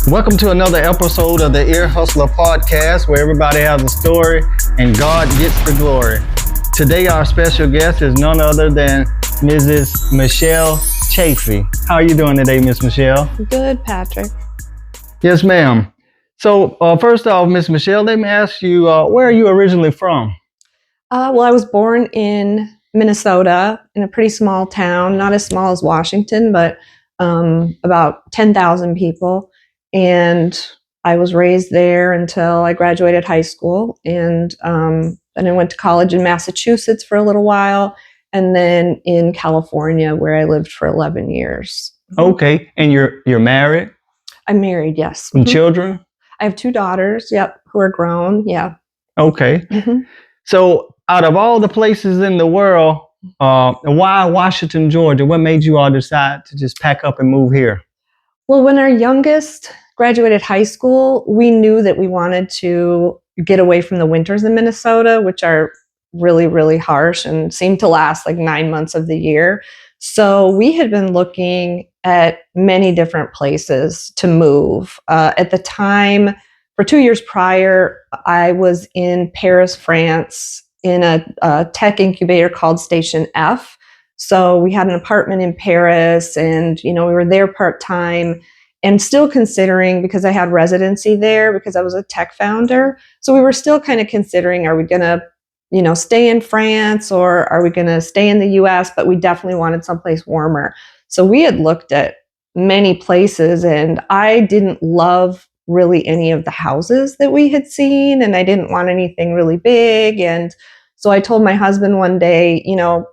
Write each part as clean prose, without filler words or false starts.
Welcome to another episode of the Ear Hustler podcast, where everybody has a story and God gets the glory. Today, our special guest is none other than Mrs. Michelle Chaffee. How are you doing today, Miss Michelle? Good, Patrick. Yes, ma'am. So, first off, Miss Michelle, let me ask you, where are you originally from? Well, I was born in Minnesota in a pretty small town, not as small as Washington, but about 10,000 people. And I was raised there until I graduated high school. And then I went to college in Massachusetts for a little while, and then in California, where I lived for 11 years. Okay, and you're married? I'm married, yes. And children? I have 2 daughters, who are grown, yeah. Okay. So, out of all the places in the world, why Washington, Georgia? What made you all decide to just pack up and move here? Well, when our youngest graduated high school, we knew that we wanted to get away from the winters in Minnesota, which are really, really harsh and seem to last like 9 months of the year. So we had been looking at many different places to move. At the time, for 2 years prior, I was in Paris, France, in a tech incubator called Station F. So we had an apartment in Paris, and we were there part-time and still considering, because I had residency there because I was a tech founder. So we were still kind of considering, are we going to stay in France or are we going to stay in the US? But we definitely wanted someplace warmer. So we had looked at many places, and I didn't love really any of the houses that we had seen, and I didn't want anything really big. And so I told my husband one day,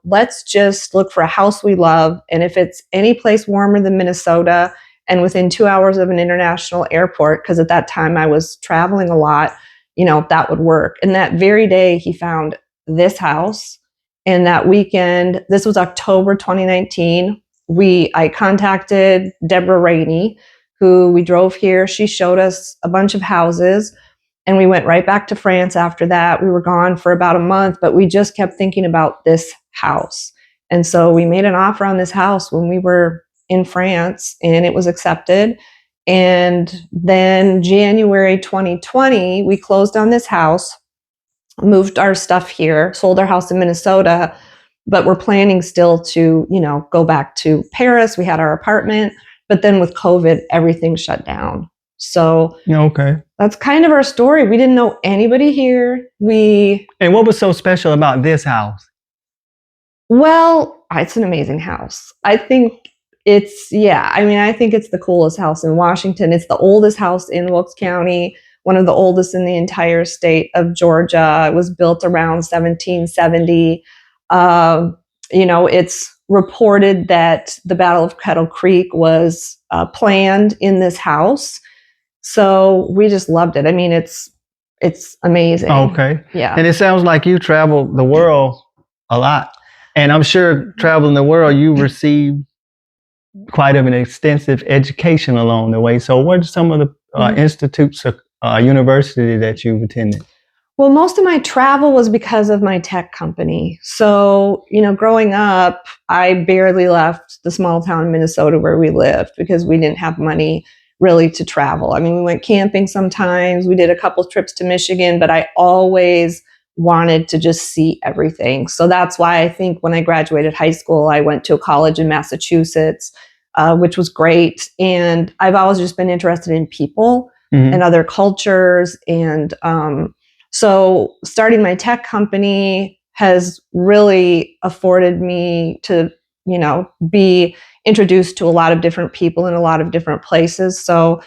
let's just look for a house we love. And if it's any place warmer than Minnesota and within 2 hours of an international airport, because at that time I was traveling a lot, that would work. And that very day he found this house. And that weekend, this was October 2019, I contacted Deborah Rainey, who we drove here. She showed us a bunch of houses. And we went right back to France after that. We were gone for about a month, but we just kept thinking about this house. And so we made an offer on this house when we were in France, and it was accepted. And then January 2020, we closed on this house, moved our stuff here, sold our house in Minnesota, but we're planning still to, go back to Paris. We had our apartment, but then with COVID, everything shut down. So okay, that's kind of our story. We didn't know anybody here. And what was so special about this house? Well, it's an amazing house. I think I think it's the coolest house in Washington. It's the oldest house in Wilkes County, one of the oldest in the entire state of Georgia. It was built around 1770. It's reported that the Battle of Kettle Creek was planned in this house. So we just loved it. I mean, it's amazing. Okay. Yeah. And it sounds like you traveled the world a lot. And I'm sure traveling the world, you received quite an extensive education along the way. So what are some of the institutes or university that you've attended? Well, most of my travel was because of my tech company. So, growing up, I barely left the small town in Minnesota where we lived because we didn't have money really to travel. I mean, we went camping sometimes. We did a couple of trips to Michigan, but I always wanted to just see everything. So that's why I think when I graduated high school, I went to a college in Massachusetts, which was great. And I've always just been interested in people and other cultures. And so starting my tech company has really afforded me to, be introduced to a lot of different people in a lot of different places. So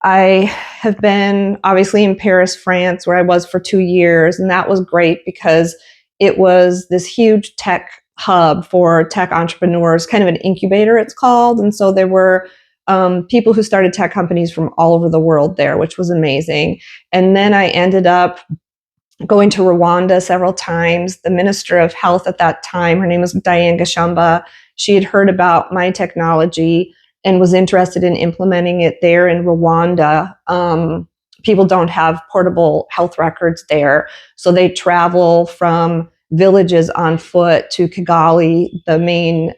I have been obviously in Paris, France, where I was for 2 years. And that was great because it was this huge tech hub for tech entrepreneurs, kind of an incubator it's called. And so there were people who started tech companies from all over the world there, which was amazing. And then I ended up going to Rwanda several times. The Minister of Health at that time, her name was Diane Gashamba, she had heard about my technology and was interested in implementing it there in Rwanda. People don't have portable health records there, so they travel from villages on foot to Kigali, the main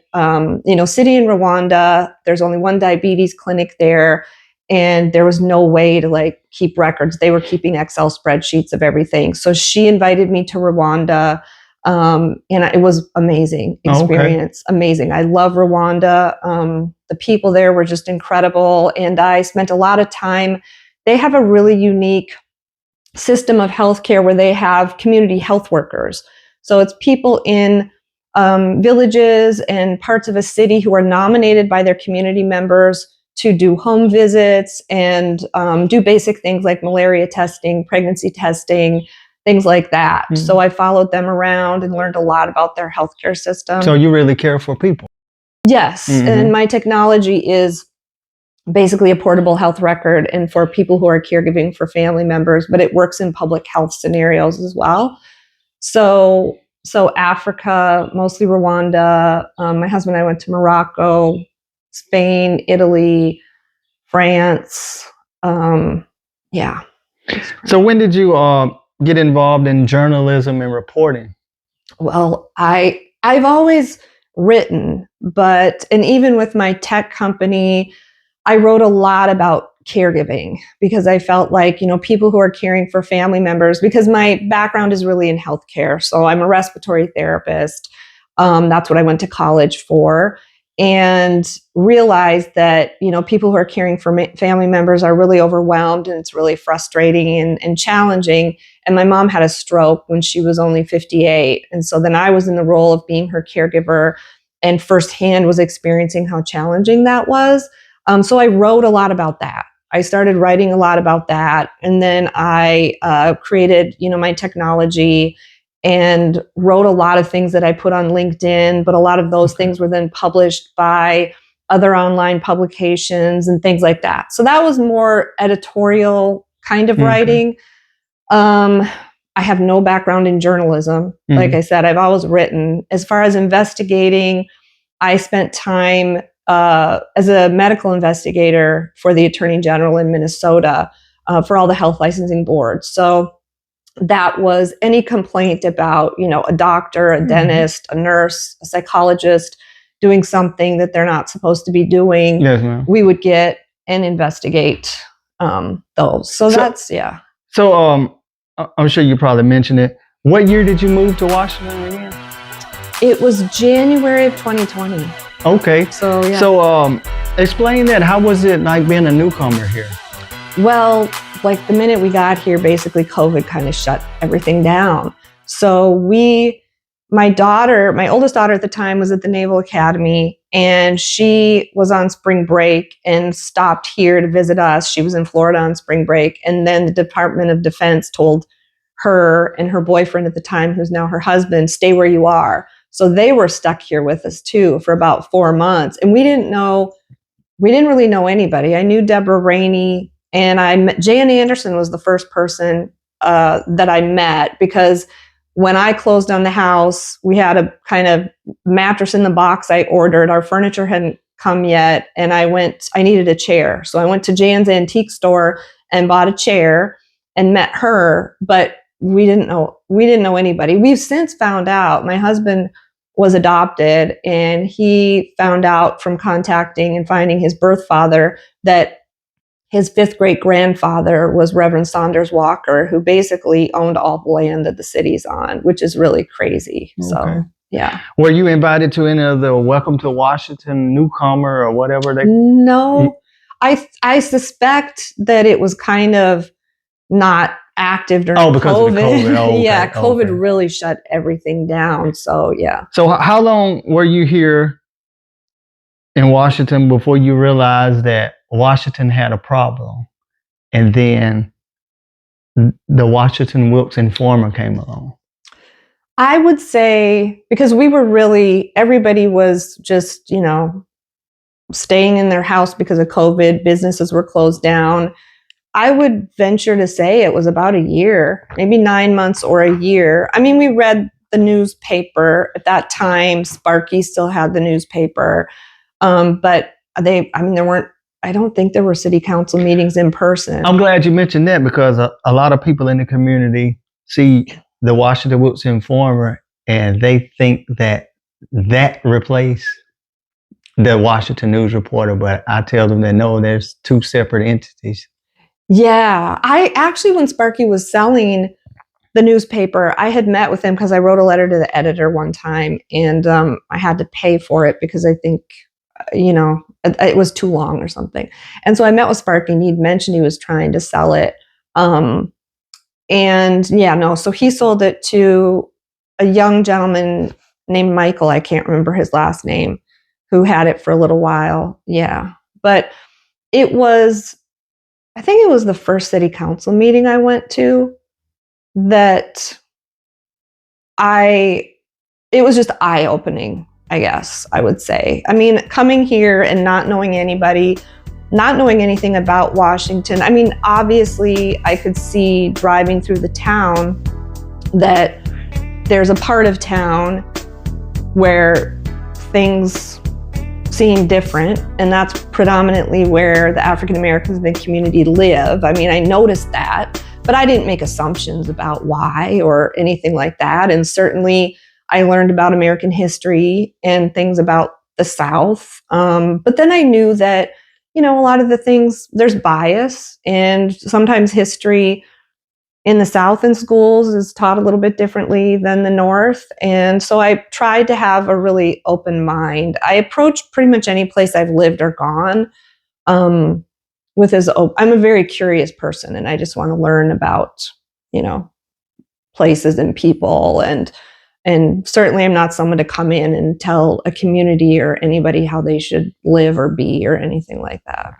city in Rwanda. There's only one diabetes clinic there, and there was no way to like keep records. They were keeping Excel spreadsheets of everything. So she invited me to Rwanda, and it was amazing experience. Amazing. I love Rwanda. The people there were just incredible, and I spent a lot of time. They have a really unique system of healthcare where they have community health workers. So it's people in villages and parts of a city who are nominated by their community members to do home visits and do basic things like malaria testing, pregnancy testing, things like that. Mm-hmm. So I followed them around and learned a lot about their healthcare system. So you really care for people? Yes. Mm-hmm. And my technology is basically a portable health record and for people who are caregiving for family members, but it works in public health scenarios as well. So Africa, mostly Rwanda. My husband and I went to Morocco, Spain, Italy, France. Yeah. So when did you get involved in journalism and reporting? Well, I've always written, and even with my tech company, I wrote a lot about caregiving because I felt like, people who are caring for family members, because my background is really in healthcare. So I'm a respiratory therapist. That's what I went to college for, and realized that, people who are caring for family members are really overwhelmed, and it's really frustrating and challenging. And my mom had a stroke when she was only 58. And so then I was in the role of being her caregiver and firsthand was experiencing how challenging that was. So I wrote a lot about that. I started writing a lot about that. And then I created, my technology and wrote a lot of things that I put on LinkedIn, but a lot of those things were then published by other online publications and things like that. So that was more editorial kind of writing. I have no background in journalism. Like I said, I've always written. As far as investigating, I spent time as a medical investigator for the Attorney General in Minnesota for all the health licensing boards. So that was any complaint about, a doctor, a dentist, a nurse, a psychologist doing something that they're not supposed to be doing. Yes, ma'am. We would get and investigate those. So that's, yeah. So I'm sure you probably mentioned it. What year did you move to Washington again? It was January of 2020. Okay. So, yeah. So explain that. How was it like being a newcomer here? Well, like the minute we got here, basically COVID kind of shut everything down. So my oldest daughter at the time was at the Naval Academy, and she was on spring break and stopped here to visit us. She was in Florida on spring break. And then the Department of Defense told her and her boyfriend at the time, who's now her husband, stay where you are. So they were stuck here with us too for about 4 months. And we didn't really know anybody. I knew Deborah Rainey, and Jan Anderson was the first person that I met, because when I closed on the house, we had a kind of mattress in the box I ordered. Our furniture hadn't come yet, and I needed a chair. So I went to Jan's antique store and bought a chair and met her, but we didn't know anybody. We've since found out my husband was adopted, and he found out from contacting and finding his birth father that his 5th great grandfather was Reverend Saunders Walker, who basically owned all the land that the city's on, which is really crazy. Okay. So, yeah. Were you invited to any of the Welcome to Washington newcomer or whatever they? No, I suspect that it was kind of not active during because COVID. Of the COVID. Oh, okay. Yeah, COVID really shut everything down. So, yeah. So how long were you here in Washington before you realized that Washington had a problem, and then the Washington Wilkes Informer came along? I would say, because everybody was just, staying in their house because of COVID, businesses were closed down. I would venture to say it was about a year, maybe 9 months or a year. I mean, we read the newspaper at that time. Sparky still had the newspaper. But I don't think there were city council meetings in person. I'm glad you mentioned that, because a lot of people in the community see the Washington Wilkes Informer and they think that replaced the Washington News Reporter, but I tell them that no, there's two separate entities. Yeah. I actually, when Sparky was selling the newspaper, I had met with him because I wrote a letter to the editor one time, and I had to pay for it because I think, it was too long or something. And so I met with Sparky, and he'd mentioned he was trying to sell it. So he sold it to a young gentleman named Michael. I can't remember his last name, who had it for a little while. Yeah. But I think it was the first city council meeting I went to that it was just eye-opening, I guess I would say. I mean, coming here and not knowing anybody, not knowing anything about Washington. I mean, obviously I could see driving through the town that there's a part of town where things seem different, and that's predominantly where the African Americans in the community live. I mean, I noticed that, but I didn't make assumptions about why or anything like that. And certainly I learned about American history and things about the South. But then I knew that, a lot of the things, there's bias, and sometimes history in the South in schools is taught a little bit differently than the North. And so I tried to have a really open mind. I approached pretty much any place I've lived or gone I'm a very curious person, and I just want to learn about, places and people, and certainly I'm not someone to come in and tell a community or anybody how they should live or be or anything like that.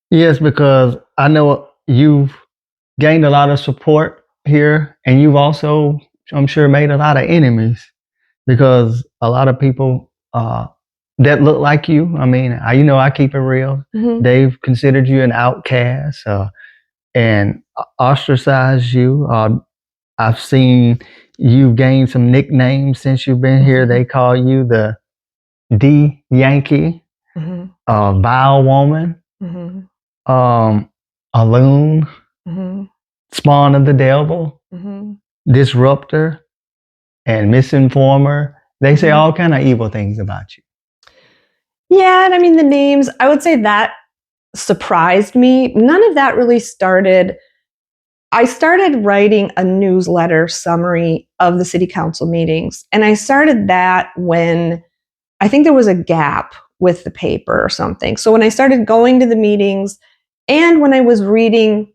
Yes, because I know you've gained a lot of support here, and you've also, I'm sure, made a lot of enemies because a lot of people that look like you. I mean, I keep it real. Mm-hmm. They've considered you an outcast and ostracized you. I've seen you've gained some nicknames since you've been here. They call you the D Yankee, Vile Woman, a loon, spawn of the devil, disruptor, and misinformer. They say all kind of evil things about you. Yeah, and I mean the names, I would say that surprised me. None of that really started. I started writing a newsletter summary of the city council meetings, and I started that when I think there was a gap with the paper or something. So when I started going to the meetings and when I was reading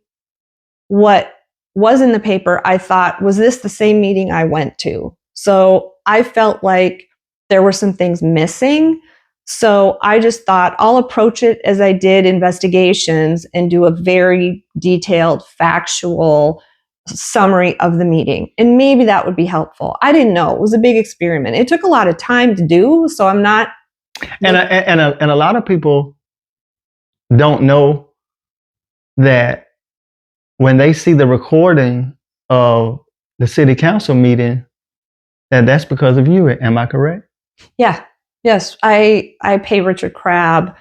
what was in the paper, I thought, was this the same meeting I went to? So I felt like there were some things missing. So I just thought I'll approach it as I did investigations and do a very detailed, factual summary of the meeting. And maybe that would be helpful. I didn't know. It was a big experiment. It took a lot of time to do, so I'm not. And a lot of people don't know that when they see the recording of the city council meeting, that's because of you. Am I correct? Yeah. Yes. I pay Richard Crabb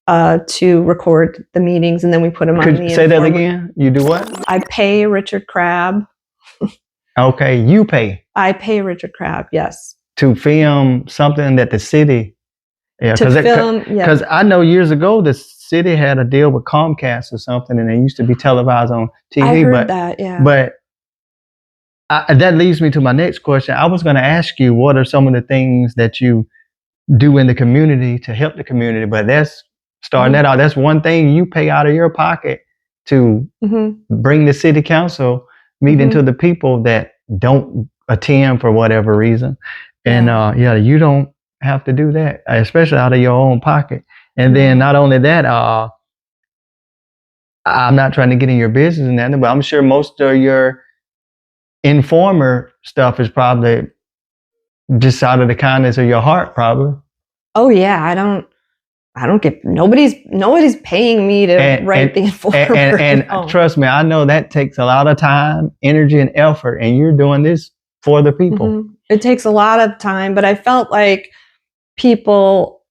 to record the meetings, and then we put them on the Could you say that again? You do what? I pay Richard Crabb. Okay, you pay. I pay Richard Crabb, yes. To film something that the city. Yeah, because I know years ago the city had a deal with Comcast or something, and they used to be televised on TV. I heard that, yeah. But that leads me to my next question. I was going to ask you, what are some of the things that you do in the community to help the community? But that's starting that out. That's one thing you pay out of your pocket to bring the city council meeting to the people that don't attend for whatever reason. And you don't have to do that, especially out of your own pocket. And then not only that, I'm not trying to get in your business and that, but I'm sure most of your informer stuff is probably just out of the kindness of your heart, probably. Oh yeah, I don't get, nobody's paying me to write the informer. And trust me, I know that takes a lot of time, energy, and effort, and you're doing this for the people. It takes a lot of time, but I felt like people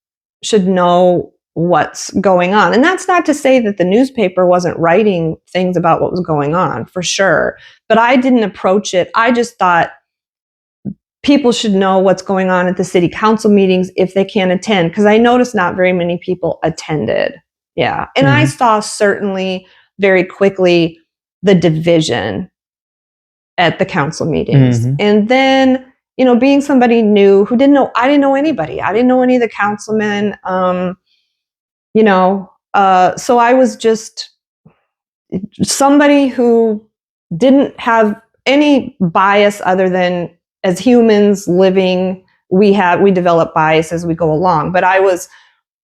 should know what's going on. And that's not to say that the newspaper wasn't writing things about what was going on, for sure. But I didn't approach it. I just thought people should know what's going on at the city council meetings if they can't attend, because I noticed not very many people attended. Yeah. And I saw certainly very quickly the division at the council meetings. And then, you know, being somebody new who I didn't know anybody. I didn't know any of the councilmen. You know, so I was just somebody who didn't have any bias other than, as humans living, we develop bias as we go along. But I was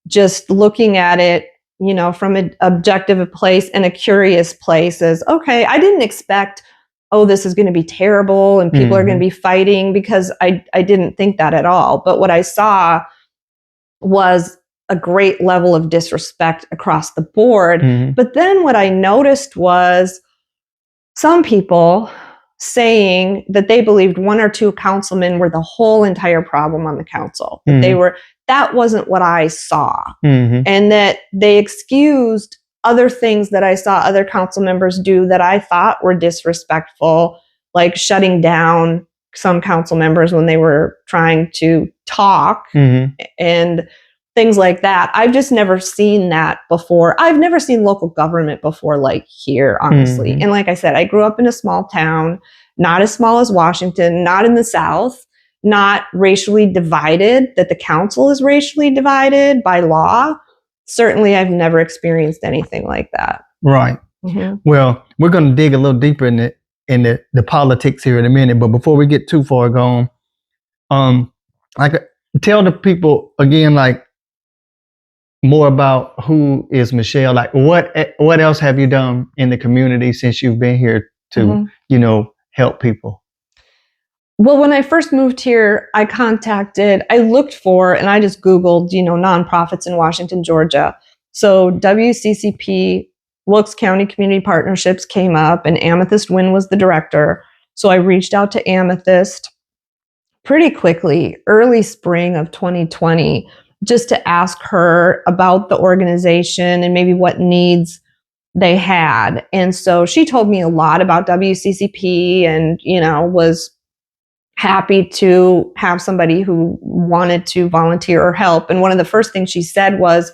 just looking at it, you know, from an objective place and a curious place as, okay, I didn't expect, oh, this is going to be terrible and people are going to be fighting, because I didn't think that at all. But what I saw was a great level of disrespect across the board. But then what I noticed was some people saying that they believed one or two councilmen were the whole entire problem on the council. That wasn't what I saw. And that they excused other things that I saw other council members do that I thought were disrespectful, like shutting down some council members when they were trying to talk and things like that. I've just never seen that before. I've never seen local government before, like here, honestly. And like I said, I grew up in a small town, not as small as Washington, not in the South, not racially divided, that the council is racially divided by law. Certainly, I've never experienced anything like that. Right. Well, we're going to dig a little deeper in the politics here in a minute. But before we get too far gone, like tell the people again, like, more about who is Michelle. Like, what else have you done in the community since you've been here to, you know, help people? Well, when I first moved here, I looked for, and I just Googled, you know, nonprofits in Washington, Georgia. So WCCP, Wilkes County Community Partnerships came up, and Amethyst Wynn was the director. So I reached out to Amethyst pretty quickly, early spring of 2020, just to ask her about the organization and maybe what needs they had. And so she told me a lot about WCCP and, you know, was happy to have somebody who wanted to volunteer or help. And one of the first things she said was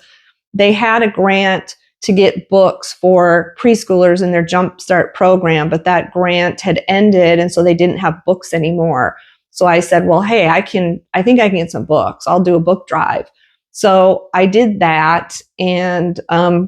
they had a grant to get books for preschoolers in their Jumpstart program, but that grant had ended, and so they didn't have books anymore. So I said, well, hey, I think I can get some books. I'll do a book drive. So I did that and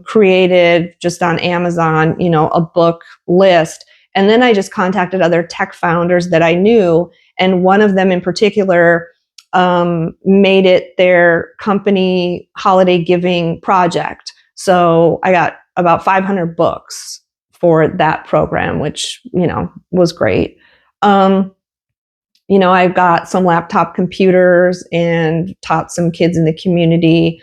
created just on Amazon, you know, a book list. And then I just contacted other tech founders that I knew. And one of them in particular made it their company holiday giving project. So I got about 500 books for that program, which, you know, was great. You know, I've got some laptop computers and taught some kids in the community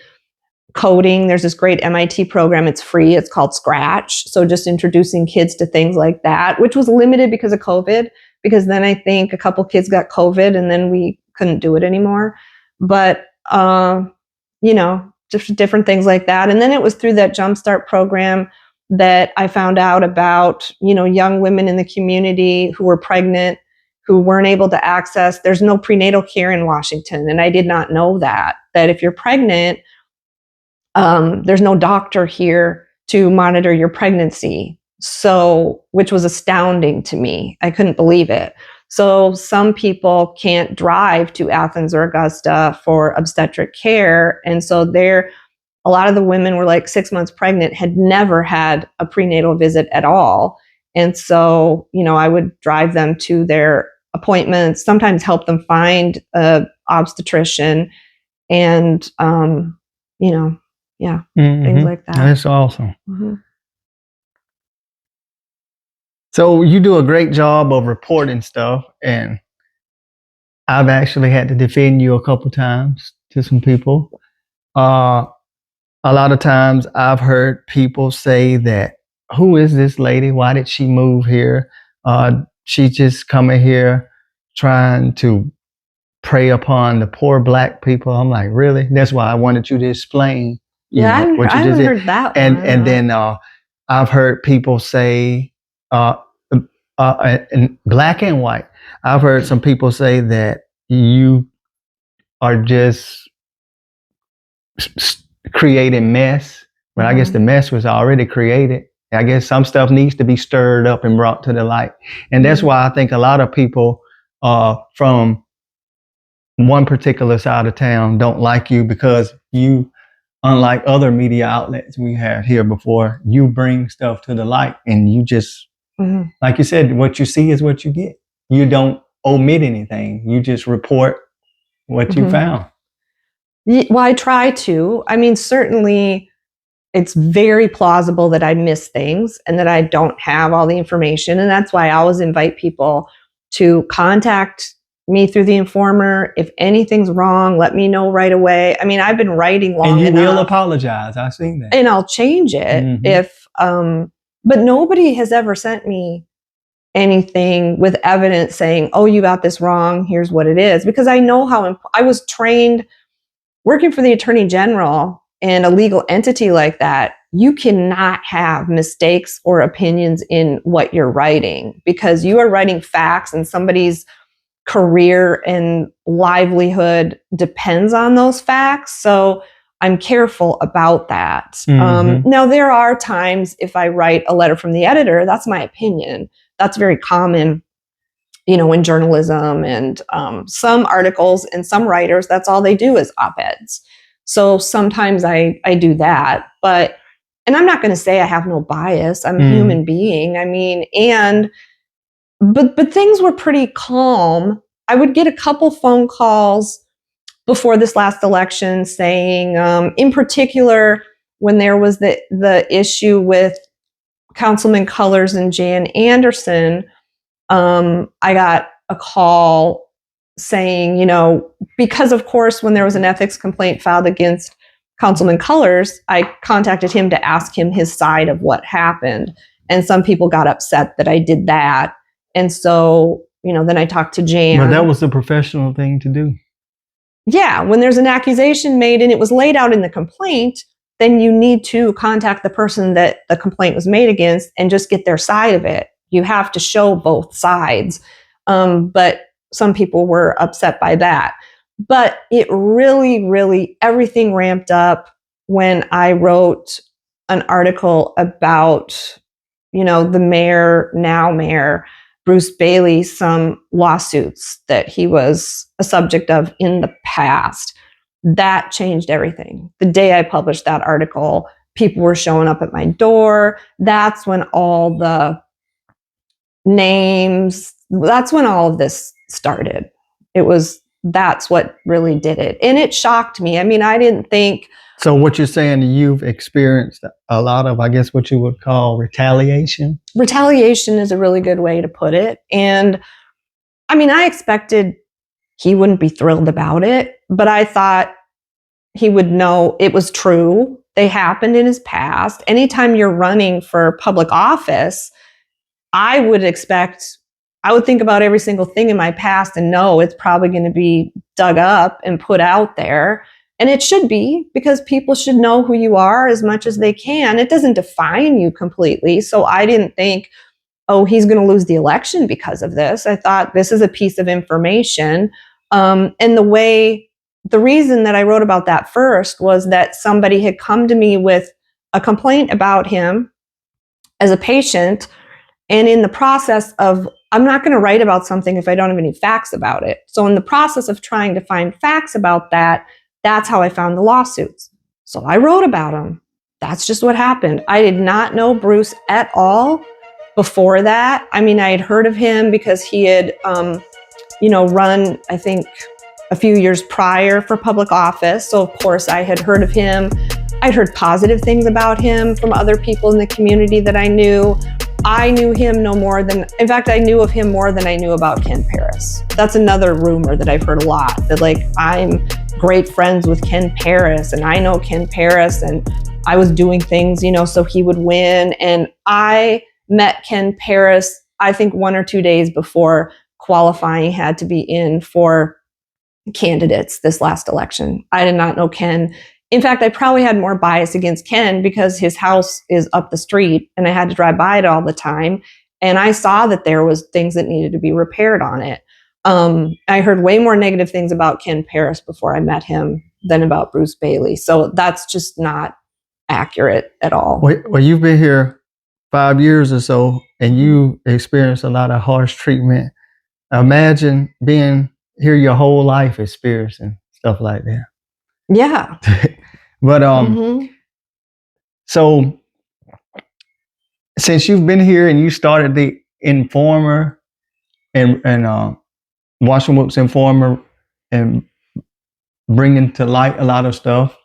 coding. There's this great MIT program. It's free. It's called Scratch. So just introducing kids to things like that, which was limited because of COVID, because then I think a couple kids got COVID and then we couldn't do it anymore. But, you know, just different things like that. And then it was through that Jumpstart program that I found out about, you know, young women in the community who were pregnant, who weren't able to access, there's no prenatal care in Washington. And I did not know that if you're pregnant, there's no doctor here to monitor your pregnancy. So, which was astounding to me. I couldn't believe it. So some people can't drive to Athens or Augusta for obstetric care. And so a lot of the women were like 6 months pregnant, had never had a prenatal visit at all. And so, you know, I would drive them to their appointments, sometimes help them find a obstetrician and, you know, yeah, things like that. That's awesome. So you do a great job of reporting stuff, and I've actually had to defend you a couple times to some people. A lot of times I've heard people say that, who is this lady? Why did she move here? She's just coming here trying to prey upon the poor Black people. I'm like, really? That's why I wanted you to explain. I haven't heard that one. And then I've heard people say, in black and white, I've heard some people say that, you are just creating mess, but I guess the mess was already created. I guess some stuff needs to be stirred up and brought to the light. And that's why I think a lot of people from one particular side of town don't like you, because you, unlike other media outlets we had here before, you bring stuff to the light, and you just, like you said, what you see is what you get. You don't omit anything. You just report what you found. Well, I try to. I mean, certainly it's very plausible that I miss things and that I don't have all the information. And that's why I always invite people to contact me through the Informer. If anything's wrong, let me know right away. I mean, I've been writing long enough. And you will apologize. I've seen that. And I'll change it if, but nobody has ever sent me anything with evidence saying, oh, you got this wrong, here's what it is. Because I know how, I was trained working for the Attorney General in a legal entity like that. You cannot have mistakes or opinions in what you're writing, because you are writing facts, and somebody's career and livelihood depends on those facts. So I'm careful about that. Now, there are times if I write a letter from the editor, that's my opinion. That's very common, you know, in journalism, and some articles and some writers, that's all they do is op-eds. So sometimes I do that, but, and I'm not going to say I have no bias. I'm a human being. I mean, but things were pretty calm. I would get a couple phone calls before this last election saying, in particular, when there was the issue with Councilman Cullors and Jan Anderson, I got a call saying, you know, because of course, when there was an ethics complaint filed against Councilman Cullors, I contacted him to ask him his side of what happened. And some people got upset that I did that. And so, you know, then I talked to Jan. But that was the professional thing to do. Yeah, when there's an accusation made and it was laid out in the complaint, then you need to contact the person that the complaint was made against and just get their side of it. You have to show both sides. But some people were upset by that. But it really, really, everything ramped up when I wrote an article about, you know, the mayor, now mayor, Bruce Bailey, some lawsuits that he was a subject of in the past. That changed everything. The day I published that article, people were showing up at my door. That's when all the names, that's when all of this started. That's what really did it. And it shocked me. I mean, I didn't think. So what you're saying, you've experienced a lot of, I guess, what you would call retaliation? Retaliation is a really good way to put it. And I mean, I expected he wouldn't be thrilled about it, but I thought he would know it was true. They happened in his past. Anytime you're running for public office, I would think about every single thing in my past and know it's probably going to be dug up and put out there. And it should be, because people should know who you are as much as they can. It doesn't define you completely. So I didn't think, oh, he's going to lose the election because of this. I thought this is a piece of information. And the reason that I wrote about that first was that somebody had come to me with a complaint about him as a patient. And in the process of, I'm not going to write about something if I don't have any facts about it. So in the process of trying to find facts about that, that's how I found the lawsuits. So I wrote about them. That's just what happened. I did not know Bruce at all before that. I mean, I had heard of him because he had, run, I think, a few years prior for public office. So of course I had heard of him. I'd heard positive things about him from other people in the community that I knew. I knew him in fact, I knew of him more than I knew about Ken Paris. That's another rumor that I've heard a lot, that like I'm great friends with Ken Paris and I know Ken Paris and I was doing things, so he would win. And I met Ken Paris, I think 1 or 2 days before qualifying had to be in for candidates this last election. I did not know Ken. In fact, I probably had more bias against Ken because his house is up the street and I had to drive by it all the time. And I saw that there was things that needed to be repaired on it. I heard way more negative things about Ken Paris before I met him than about Bruce Bailey. So that's just not accurate at all. Well, you've been here 5 years or so, and you experienced a lot of harsh treatment. Imagine being here your whole life, experiencing stuff like that. Yeah. But so since you've been here and you started the Informer and Washington Wilkes Informer and bringing to light a lot of stuff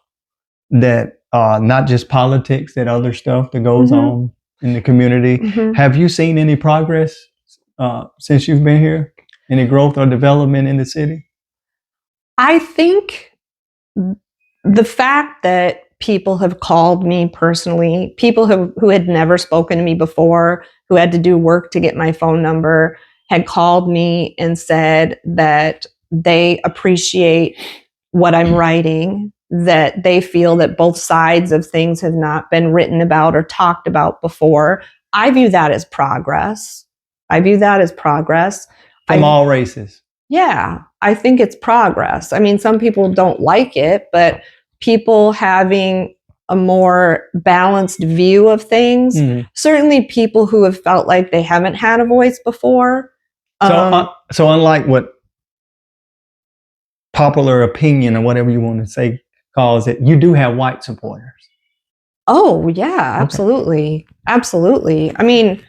that not just politics, that other stuff that goes on in the community. Have you seen any progress since you've been here? Any growth or development in the city? I think the fact that people have called me personally, people who had never spoken to me before, who had to do work to get my phone number, had called me and said that they appreciate what I'm writing, that they feel that both sides of things have not been written about or talked about before. I view that as progress. From all races. Yeah, I think it's progress. I mean, some people don't like it, but people having a more balanced view of things, certainly people who have felt like they haven't had a voice before. So unlike what popular opinion or whatever you want to say calls it, you do have white supporters. Oh, yeah, absolutely. Okay. Absolutely. I mean,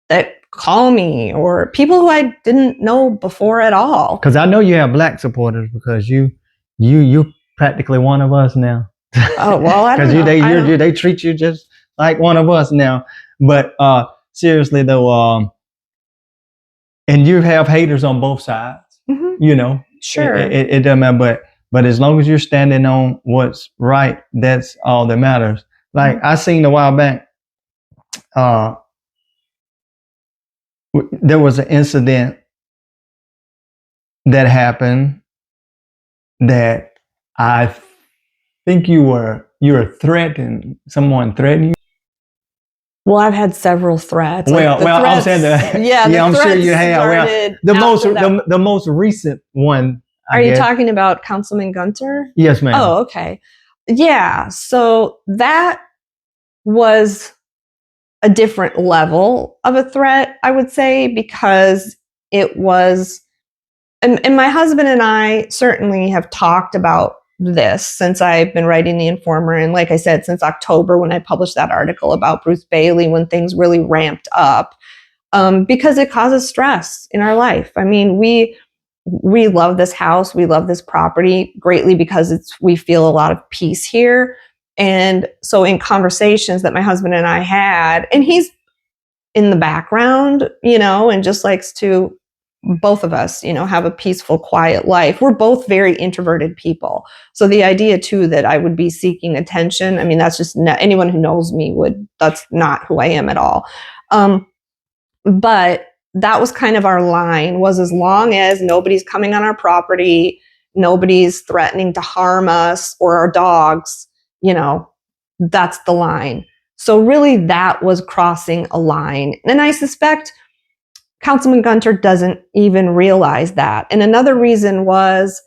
that call me, or people who I didn't know before at all. Because I know you have black supporters, because you practically one of us now. Oh, well, I don't know. They treat you just like one of us now. But seriously though, and you have haters on both sides. You know, sure, it doesn't matter. But as long as you're standing on what's right, that's all that matters. Like I seen a while back, there was an incident that happened that I think you were threatened. Someone threatened you. Well, I've had several threats. I'm saying that. Yeah, I'm sure you have. The most recent one. Are you talking about Councilman Gunter? Yes, ma'am. Oh, okay. Yeah. So that was a different level of a threat, I would say, because it was, and my husband and I certainly have talked about this since I've been writing The Informer. And like I said, since October, when I published that article about Bruce Bailey, when things really ramped up, because it causes stress in our life. I mean, we love this house. We love this property greatly because we feel a lot of peace here. And so in conversations that my husband and I had, and he's in the background, and just likes to, both of us, have a peaceful, quiet life. We're both very introverted people. So the idea too that I would be seeking attention, I mean, that's just anyone who knows me that's not who I am at all. But that was kind of our line, was as long as nobody's coming on our property, nobody's threatening to harm us or our dogs, that's the line. So really that was crossing a line. And I suspect Councilman Gunter doesn't even realize that. And another reason was,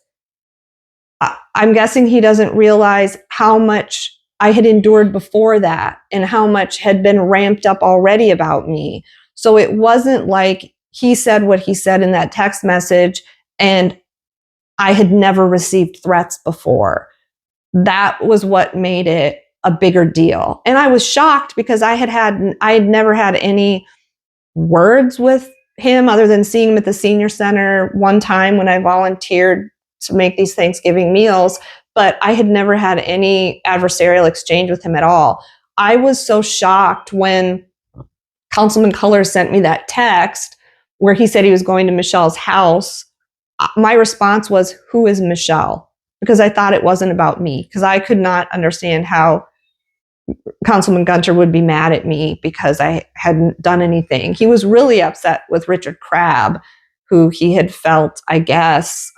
I'm guessing he doesn't realize how much I had endured before that and how much had been ramped up already about me. So it wasn't like he said what he said in that text message and I had never received threats before. That was what made it a bigger deal. And I was shocked because I had never had any words with him other than seeing him at the senior center one time when I volunteered to make these Thanksgiving meals, but I had never had any adversarial exchange with him at all. I was so shocked when Councilman Culler sent me that text where he said he was going to Michelle's house. My response was, who is Michelle? Because I thought it wasn't about me, because I could not understand how Councilman Gunter would be mad at me because I hadn't done anything. He was really upset with Richard Crabb, who he had felt, I guess,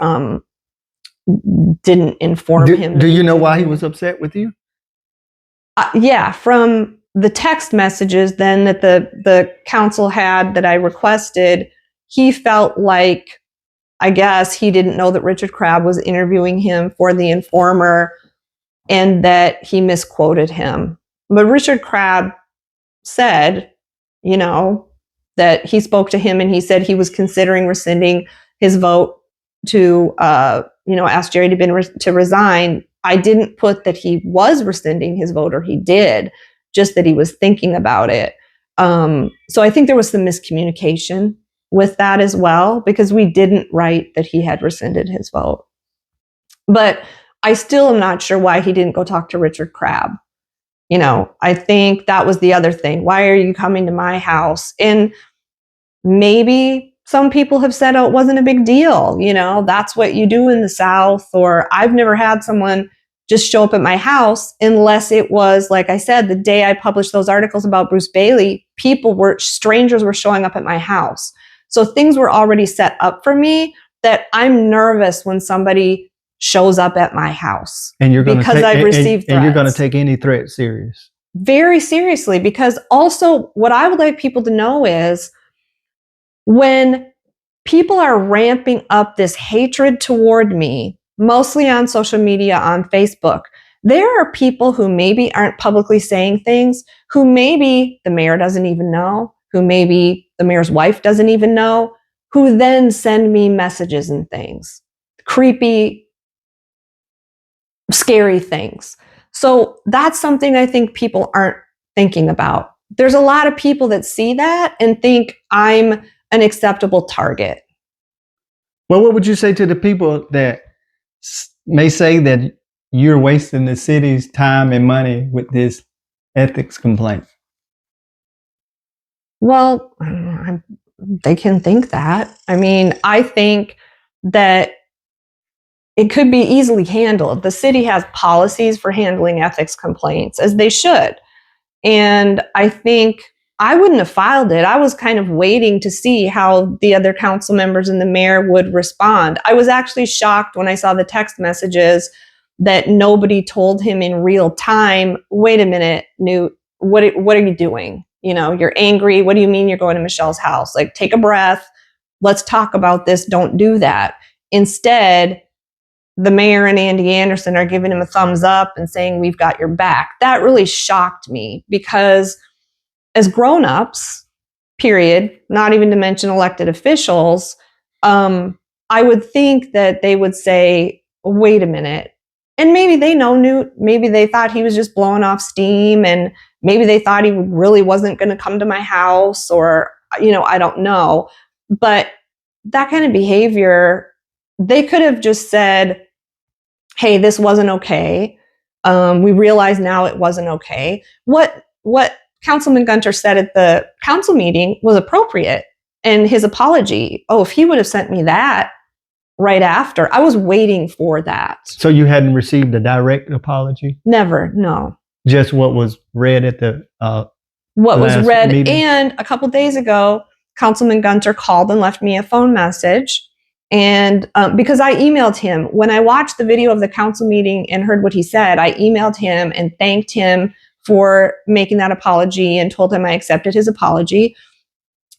didn't inform him. Do you know why he was upset with you? Yeah, from the text messages then that the council had that I requested, he felt like I guess he didn't know that Richard Crabb was interviewing him for The Informer and that he misquoted him. But Richard Crabb said, that he spoke to him and he said he was considering rescinding his vote to, ask Jerry to resign. I didn't put that he was rescinding his vote or he did, just that he was thinking about it. So I think there was some miscommunication with that as well, because we didn't write that he had rescinded his vote. But I still am not sure why he didn't go talk to Richard Crabb. I think that was the other thing. Why are you coming to my house? And maybe some people have said, oh, it wasn't a big deal. That's what you do in the South. Or I've never had someone just show up at my house unless it was, like I said, the day I published those articles about Bruce Bailey, strangers were showing up at my house. So things were already set up for me that I'm nervous when somebody shows up at my house. And you're going because I've received threats. And you're going to take any threat serious. Very seriously, because also what I would like people to know is when people are ramping up this hatred toward me, mostly on social media, on Facebook, there are people who maybe aren't publicly saying things, who maybe the mayor doesn't even know, who maybe the mayor's wife doesn't even know, who then send me messages and things, creepy, scary things. So that's something I think people aren't thinking about. There's a lot of people that see that and think I'm an acceptable target. Well, what would you say to the people that may say that you're wasting the city's time and money with this ethics complaint? Well, they can think that. I mean, I think that it could be easily handled. The city has policies for handling ethics complaints, as they should. And I think I wouldn't have filed it. I was kind of waiting to see how the other council members and the mayor would respond. I was actually shocked when I saw the text messages that nobody told him in real time, wait a minute, Newt, what are you doing? You're angry. What do you mean you're going to Michelle's house? Like, take a breath. Let's talk about this. Don't do that. Instead, the mayor and Andy Anderson are giving him a thumbs up and saying, we've got your back. That really shocked me because as grown-ups, period, not even to mention elected officials, I would think that they would say, wait a minute. And maybe they know Newt. Maybe they thought he was just blowing off steam, and maybe they thought he really wasn't going to come to my house, or, I don't know. But that kind of behavior, they could have just said, hey, this wasn't okay. We realize now it wasn't okay. What Councilman Gunter said at the council meeting was appropriate. And his apology, if he would have sent me that right after, I was waiting for that. So you hadn't received a direct apology? Never, no. Just what was read at the what was read meeting? And a couple days ago, Councilman Gunter called and left me a phone message. And because I emailed him, when I watched the video of the council meeting and heard what he said, I emailed him and thanked him for making that apology and told him I accepted his apology.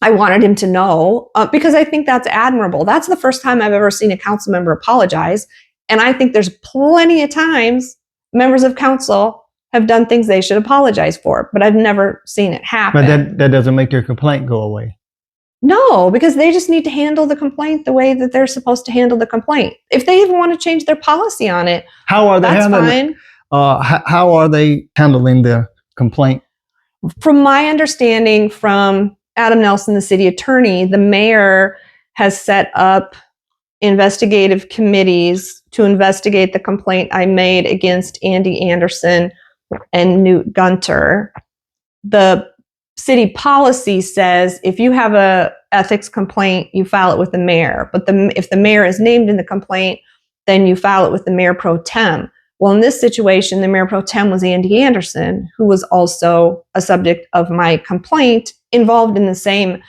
I wanted him to know because I think that's admirable. That's the first time I've ever seen a council member apologize. And I think there's plenty of times members of council have done things they should apologize for, but I've never seen it happen. But that doesn't make your complaint go away. No, because they just need to handle the complaint the way that they're supposed to handle the complaint. If they even want to change their policy on it, how are they that's handling? Fine. How are they handling the complaint? From my understanding from Adam Nelson, the city attorney, the mayor has set up investigative committees to investigate the complaint I made against Andy Anderson and Newt Gunter. The city policy says if you have a ethics complaint, you file it with the mayor. But if the mayor is named in the complaint, then you file it with the mayor pro tem. Well, in this situation, the mayor pro tem was Andy Anderson, who was also a subject of my complaint, involved in the same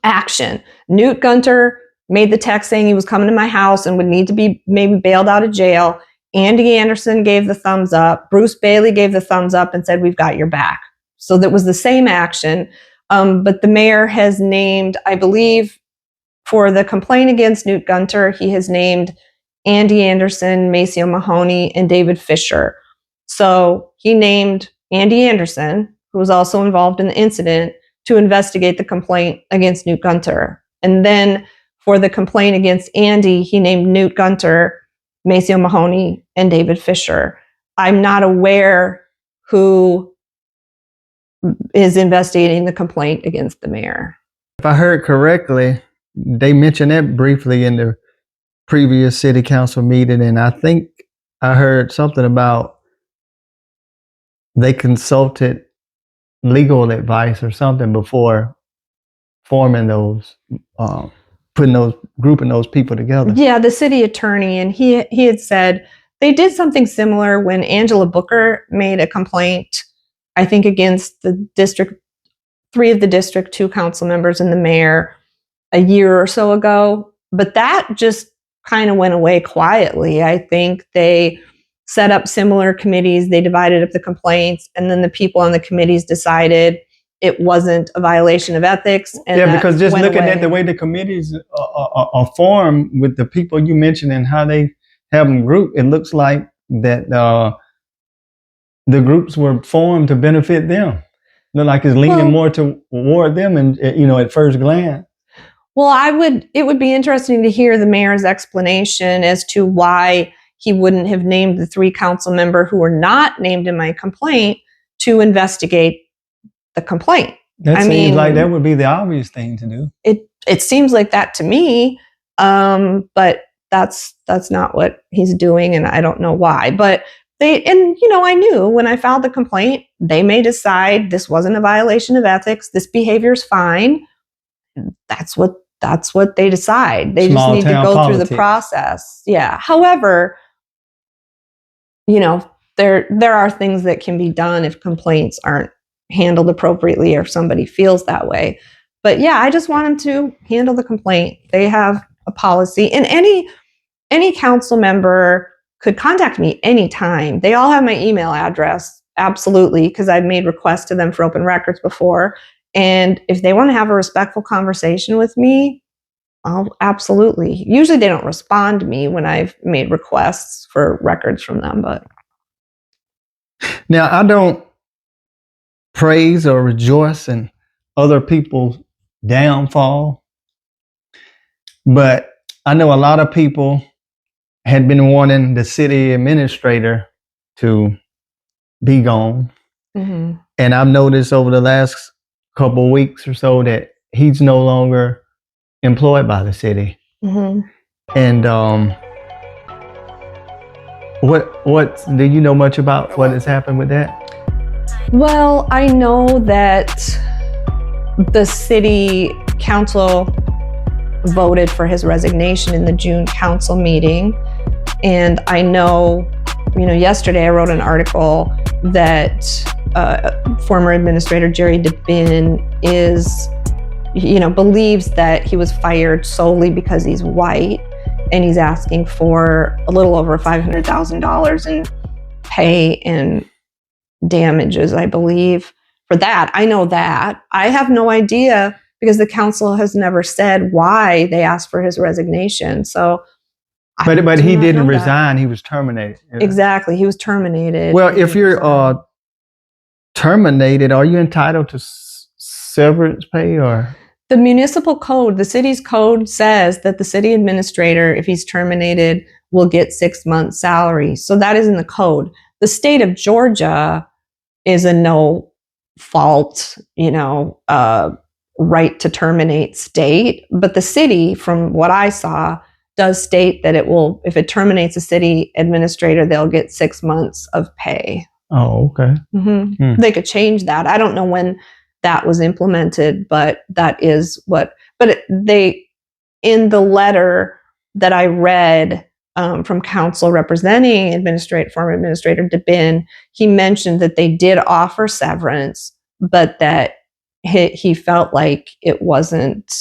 action. Newt Gunter made the text saying he was coming to my house and would need to be maybe bailed out of jail. Andy Anderson gave the thumbs up. Bruce Bailey gave the thumbs up and said, we've got your back. So that was the same action. But the mayor has named, I believe, For the complaint against Newt Gunter, he has named Andy Anderson, Maceo Mahoney, and David Fisher. So he named Andy Anderson, who was also involved in the incident, to investigate the complaint against Newt Gunter. And then for the complaint against Andy, he named Newt Gunter, Maceo Mahoney, and David Fisher. I'm not aware who is investigating the complaint against the mayor. If I heard correctly, they mentioned that briefly in the previous city council meeting, and I think I heard something about they consulted legal advice or something before forming those, grouping those people together. Yeah, the city attorney, and he had said they did something similar when Angela Booker made a complaint, I think, against the district, 3 of the district 2 council members and the mayor a year or so ago. But that just kind of went away quietly. I think they set up similar committees. They divided up the complaints, and then the people on the committees decided it wasn't a violation of ethics. And yeah, because just looking at the way the committees are formed with the people you mentioned and how they have them grouped, it looks like that the groups were formed to benefit them. Look like it's leaning more toward them, and at first glance. Well, it would be interesting to hear the mayor's explanation as to why he wouldn't have named the 3 council members who were not named in my complaint to investigate the complaint. That seems like that would be the obvious thing to do. It seems like that to me, but that's not what he's doing, and I don't know why. But I knew when I filed the complaint, they may decide this wasn't a violation of ethics. This behavior's fine. That's what they decide. They just need to go through the process. Yeah. However, there are things that can be done if complaints aren't handled appropriately or if somebody feels that way. But yeah, I just want them to handle the complaint. They have a policy, and any council member could contact me anytime. They all have my email address, absolutely, because I've made requests to them for open records before. And if they want to have a respectful conversation with me, I'll absolutely. Usually they don't respond to me when I've made requests for records from them, but. Now, I don't praise or rejoice in other people's downfall, but I know a lot of people had been wanting the city administrator to be gone. Mm-hmm. And I've noticed over the last couple of weeks or so that he's no longer employed by the city. Mm-hmm. And what do you know much about what has happened with that? Well, I know that the city council voted for his resignation in the June council meeting. And I know, yesterday I wrote an article that former administrator Jerry DeBin believes that he was fired solely because he's white, and he's asking for a little over $500,000 in pay and damages, I believe, for that. I know that. I have no idea because the council has never said why they asked for his resignation. So, but he didn't resign. He was terminated. Exactly, he was terminated. Well, if you're terminated, are you entitled to severance pay or? The municipal code, the city's code says that the city administrator, if he's terminated, will get 6 months' salary. So that is in the code. The state of Georgia is a no fault, right to terminate state. But the city, from what I saw, does state that if it terminates a city administrator, they'll get 6 months of pay. Oh, okay. Mm-hmm. They could change that. I don't know when that was implemented, but that is what. But in the letter that I read from council representing former administrator DeBin, he mentioned that they did offer severance, but that he felt like it wasn't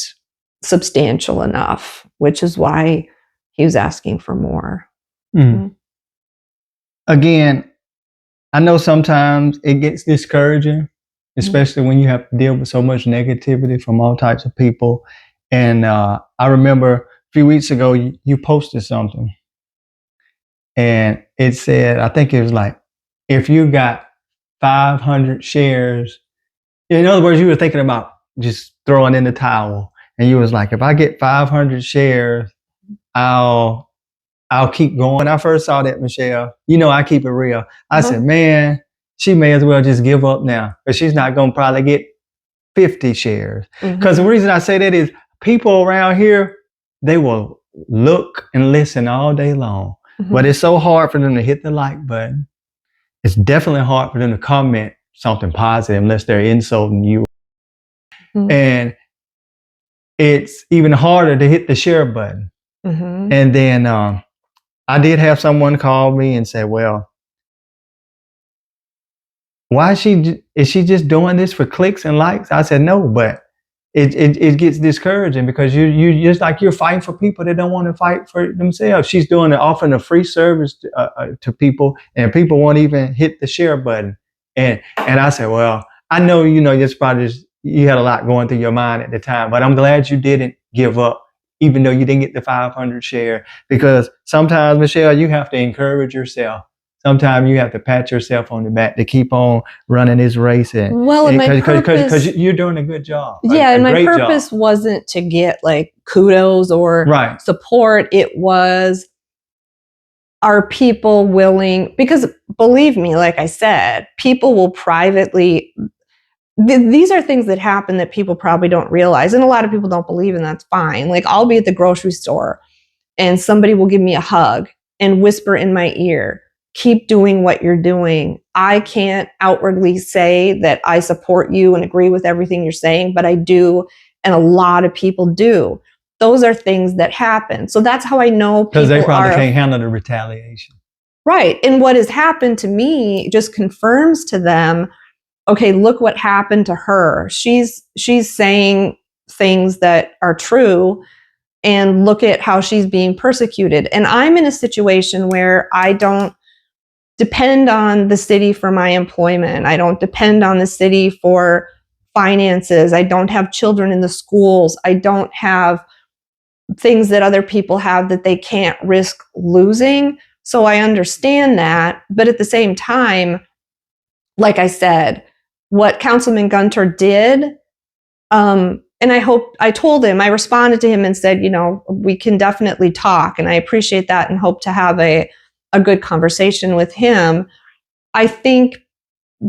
substantial enough, which is why he was asking for more. Mm. Again, I know sometimes it gets discouraging, especially when you have to deal with so much negativity from all types of people. And I remember a few weeks ago, you posted something. And it said, I think it was like, if you got 500 shares, in other words, you were thinking about just throwing in the towel. And you was like, if I get 500 shares, I'll keep going. When I first saw that, Michelle, I keep it real. I said, man, she may as well just give up now, because she's not going to probably get 50 shares. Because the reason I say that is people around here, they will look and listen all day long. But it's so hard for them to hit the like button. It's definitely hard for them to comment something positive unless they're insulting you. And it's even harder to hit the share button. And then I did have someone call me and say, well, why is she just doing this for clicks and likes? I said, no, but it gets discouraging, because you just like you're fighting for people that don't want to fight for themselves. She's offering a free service to people, and people won't even hit the share button. And I said, well, I know, just probably you had a lot going through your mind at the time, but I'm glad you didn't give up, even though you didn't get the 500 share, because sometimes, Michelle, you have to encourage yourself. Sometimes you have to pat yourself on the back to keep on running this race. Because you're doing a good job. Yeah, and my purpose wasn't to get like kudos or support. It was, are people willing? Because believe me, like I said, people will privately. These are things that happen that people probably don't realize, and a lot of people don't believe, and that's fine. Like, I'll be at the grocery store, and somebody will give me a hug and whisper in my ear, keep doing what you're doing. I can't outwardly say that I support you and agree with everything you're saying, but I do. And a lot of people do. Those are things that happen. So that's how I know people because they probably can't handle the retaliation. Right. And what has happened to me just confirms to them, okay, look what happened to her. She's saying things that are true, and look at how she's being persecuted. And I'm in a situation where I don't depend on the city for my employment. I don't depend on the city for finances. I don't have children in the schools. I don't have things that other people have that they can't risk losing. So I understand that. But at the same time, like I said, what Councilman Gunter did, and I told him, I responded to him and said, we can definitely talk. And I appreciate that and hope to have a good conversation with him. I think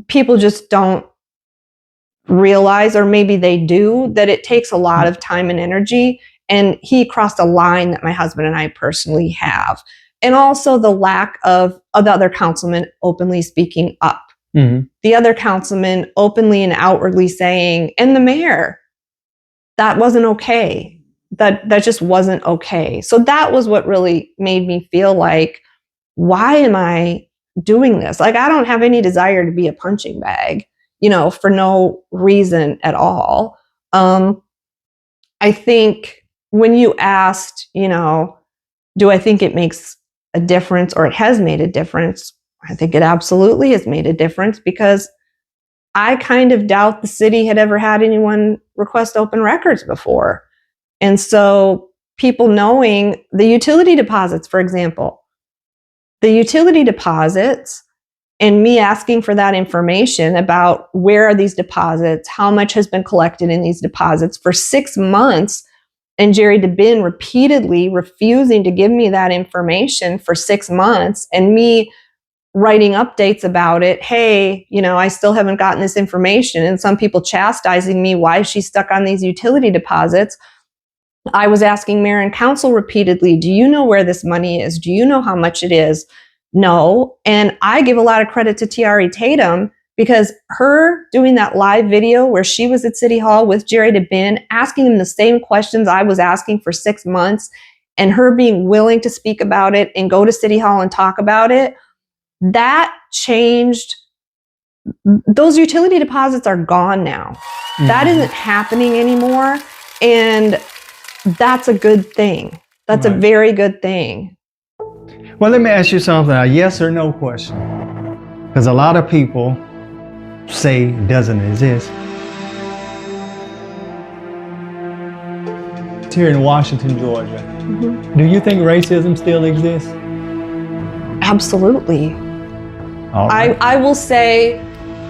people just don't realize, or maybe they do, that it takes a lot of time and energy. And he crossed a line that my husband and I personally have. And also the lack of the other councilman openly speaking up. The other councilman openly and outwardly saying, and the mayor, that wasn't okay. That just wasn't okay. So that was what really made me feel like, why am I doing this? Like, I don't have any desire to be a punching bag, for no reason at all. I think when you asked, do I think it makes a difference, or it has made a difference? I think it absolutely has made a difference, because I kind of doubt the city had ever had anyone request open records before. And so people knowing the utility deposits, for example, the utility deposits, and me asking for that information about where are these deposits, how much has been collected in these deposits for 6 months, and Jerry DeBin repeatedly refusing to give me that information for 6 months, and me writing updates about it. Hey, I still haven't gotten this information. And some people chastising me, why she's stuck on these utility deposits. I was asking mayor and council repeatedly, do you know where this money is? Do you know how much it is? No. And I give a lot of credit to Tiare Tatum, because her doing that live video where she was at City Hall with Jerry DeBin, asking him the same questions I was asking for 6 months, and her being willing to speak about it and go to City Hall and talk about it, that changed. Those utility deposits are gone now. That isn't happening anymore. And that's a good thing. That's a very good thing. Well, let me ask you something, a yes or no question. Because a lot of people say it doesn't exist. here in Washington, Georgia. Mhm. Do you think racism still exists? Absolutely. All right. I will say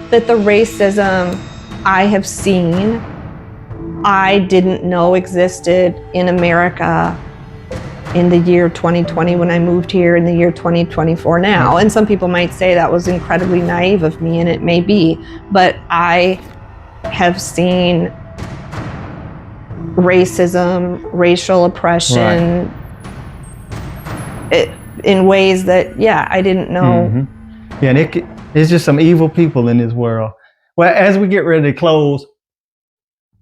that the racism I have seen, I didn't know existed in America in the year 2020 when I moved here, in the year 2024 now. Okay. And some people might say that was incredibly naive of me, and it may be, but I have seen racism, racial oppression in ways that, yeah, I didn't know. Mm-hmm. Yeah, and it's just some evil people in this world. Well, as we get ready to close,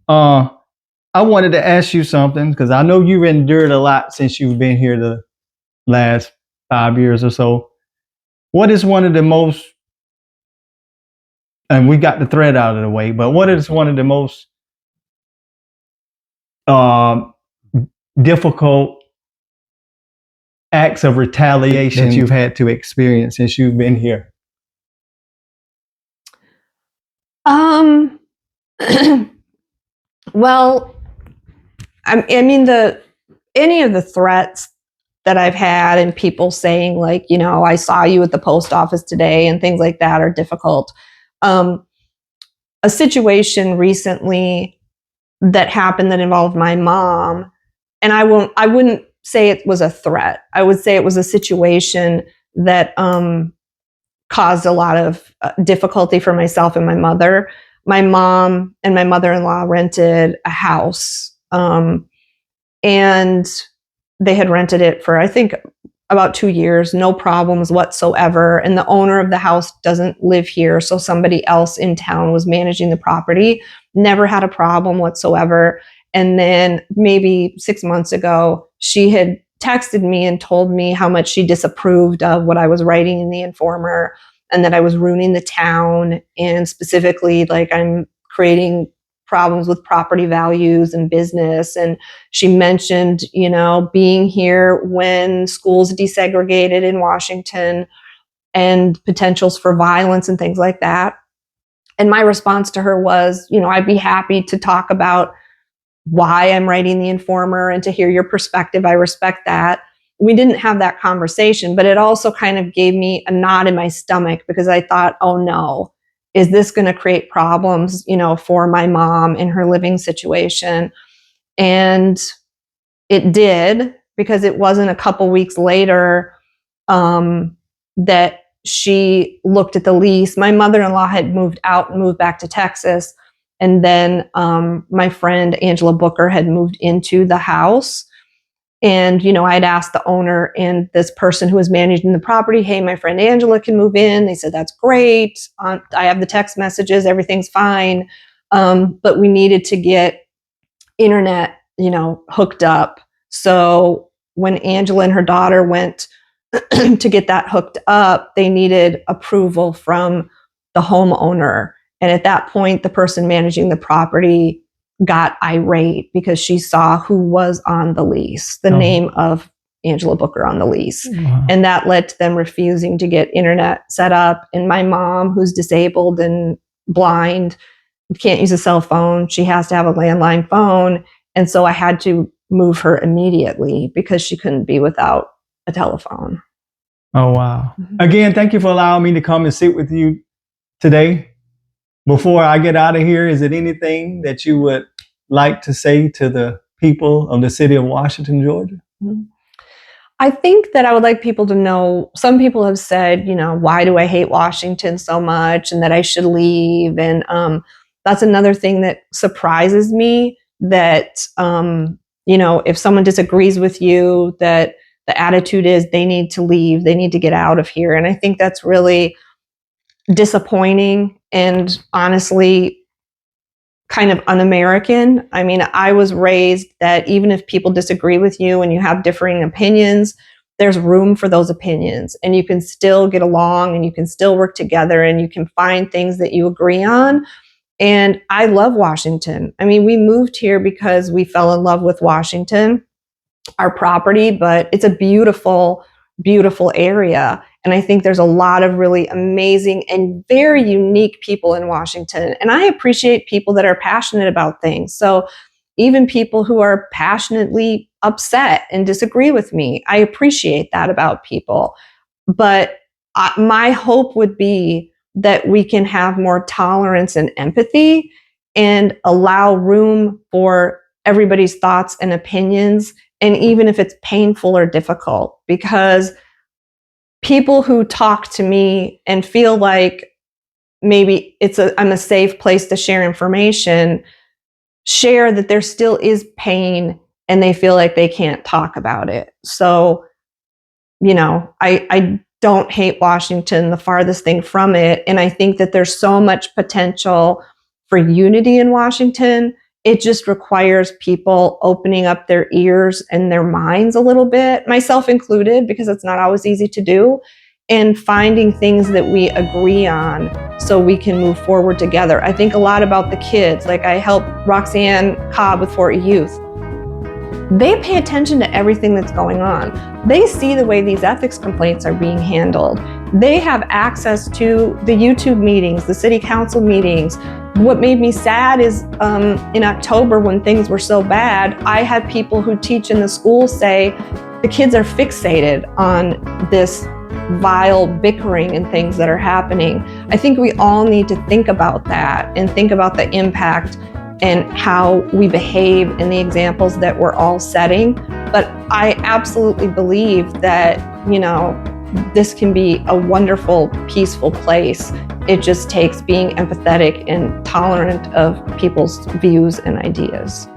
I wanted to ask you something, because I know you've endured a lot since you've been here the last 5 years or so. What is one of the most, and we got the thread out of the way, but what is one of the most difficult acts of retaliation that you've had to experience since you've been here? Well, I mean, any of the threats that I've had and people saying, like, you know, I saw you at the post office today and things like that are difficult. A situation recently that happened that involved my mom, and I wouldn't say it was a threat. I would say it was a situation that caused a lot of difficulty for myself and my mother. My mom and my mother-in-law rented a house, and they had rented it for, I think, about 2 years, no problems whatsoever. And the owner of the house doesn't live here, so somebody else in town was managing the property. Never had a problem whatsoever. And then maybe 6 months ago, she had texted me and told me how much she disapproved of what I was writing in the Informer, and that I was ruining the town, and specifically, like, I'm creating problems with property values and business. And she mentioned, you know, being here when schools desegregated in Washington and potentials for violence and things like that. And my response to her was, you know, I'd be happy to talk about why I'm writing the Informer and to hear your perspective. I respect that. We didn't have that conversation, but it also kind of gave me a knot in my stomach, because I thought, oh no, is this going to create problems, you know, for my mom in her living situation? And it did, because it wasn't a couple weeks later that she looked at the lease. My mother-in-law had moved out and moved back to Texas. And then my friend Angela Booker had moved into the house. And, you know, I'd asked the owner and this person who was managing the property, hey, my friend Angela can move in. They said, that's great. I have the text messages. Everything's fine. But we needed to get internet, you know, hooked up. So when Angela and her daughter went to get that hooked up, they needed approval from the homeowner. And at that point, the person managing the property got irate because she saw who was on the lease, the name of Angela Booker on the lease. Wow. And that led to them refusing to get internet set up. And my mom, who's disabled and blind, can't use a cell phone. She has to have a landline phone. And so I had to move her immediately because she couldn't be without a telephone. Oh, wow. Mm-hmm. Again, thank you for allowing me to come and sit with you today. Before I get out of here, is it anything that you would like to say to the people of the city of Washington, Georgia? Mm-hmm. I think that I would like people to know, some people have said, you know, why do I hate Washington so much, and that I should leave. And that's another thing that surprises me, that, you know, if someone disagrees with you, that the attitude is they need to leave, they need to get out of here. And I think that's really disappointing and honestly kind of un-American. I mean, I was raised that even if people disagree with you and you have differing opinions, there's room for those opinions, and you can still get along, and you can still work together, and you can find things that you agree on. And I love Washington. I mean, we moved here because we fell in love with Washington, our property, but it's a beautiful, beautiful area. And I think there's a lot of really amazing and very unique people in Washington. And I appreciate people that are passionate about things. So even people who are passionately upset and disagree with me. I appreciate that about people. But my hope would be that we can have more tolerance and empathy and allow room for everybody's thoughts and opinions, and even if it's painful or difficult, because people who talk to me and feel like maybe I'm a safe place to share information, share that there still is pain and they feel like they can't talk about it. So, I don't hate Washington, the farthest thing from it. And I think that there's so much potential for unity in Washington. It just requires people opening up their ears and their minds a little bit, myself included, because it's not always easy to do, and finding things that we agree on so we can move forward together. I think a lot about the kids. Like, I help Roxanne Cobb with Fort Youth. They pay attention to everything that's going on. They see the way these ethics complaints are being handled. They have access to the YouTube meetings, the city council meetings. What made me sad is in October, when things were so bad, I had people who teach in the schools say the kids are fixated on this vile bickering and things that are happening. I think we all need to think about that and think about the impact and how we behave in the examples that we're all setting. But I absolutely believe that, this can be a wonderful, peaceful place. It just takes being empathetic and tolerant of people's views and ideas.